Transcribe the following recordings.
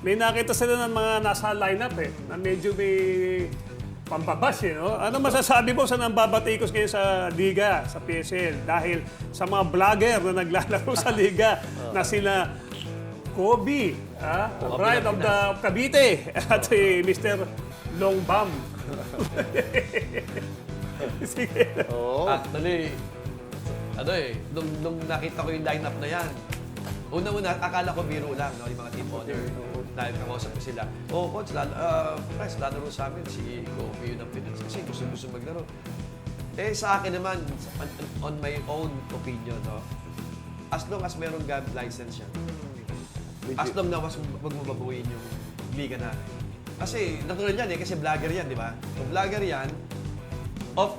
may nakita sila ng mga nasa lineup na medyo may pampabas no? Ano masasabi mo sa nambabatikos ngayon sa Liga, sa PSL? Dahil sa mga vlogger na naglalaro sa Liga na sila Kobe, Pride of the Cavite, at si Mr. Longbam. Sige. Actually, nung nakita ko yung lineup na yan, una-una, akala ko biro lang, no? Yung mga team owner. Dahil kakausap ko sila, coach, Price, lalaro sa amin, si Kobe yun ang pinag kasi gusto maglaro. Sa akin naman, on my own opinion, no? As long as merong GAB license siya, as long na mas magmababuhin yung liga na. Kasi, natural yan kasi vlogger yan, di ba? Kung vlogger yan, off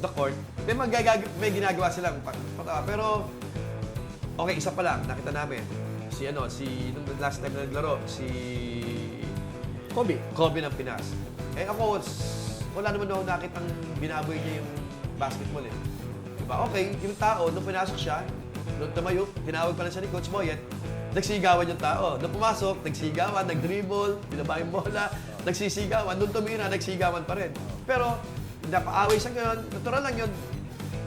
the court, may ginagawa silang patawa. Pero, okay, isa pa lang, nakita namin. Nung last time na naglaro, si Kobe ng Pinas. Ako, wala naman ako nakitang binaboy niya yung basketball Diba? Okay, yung tao, nung pinasok siya, nung tumayo, tinawag pa lang siya ni Coach Boyet, nagsigawan yung tao. Nung pumasok, nagsigawan, nag-dribble, binaba yung bola, nagsisigawan. Nung tumira, nagsigawan pa rin. Pero, napaaway siya ngayon, natural lang yun.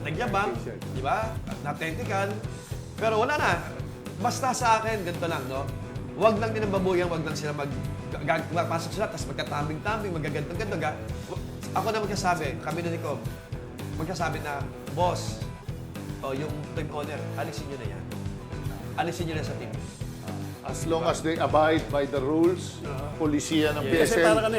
Nagyabang, di ba? Natentikal. Pero wala na. Basta sa akin, ganito lang, no? Huwag lang din ang babuyan, huwag lang sila magpasok sila, tapos magkatambing-tambing, magagantong-gantong. Ako na magkasabi, kami na ni Cobb, magkasabi na, boss, yung team owner, alisin nyo na yan. Alisin nyo na sa team. As long as they abide by the rules, polisiya ng Kasi PSL. parang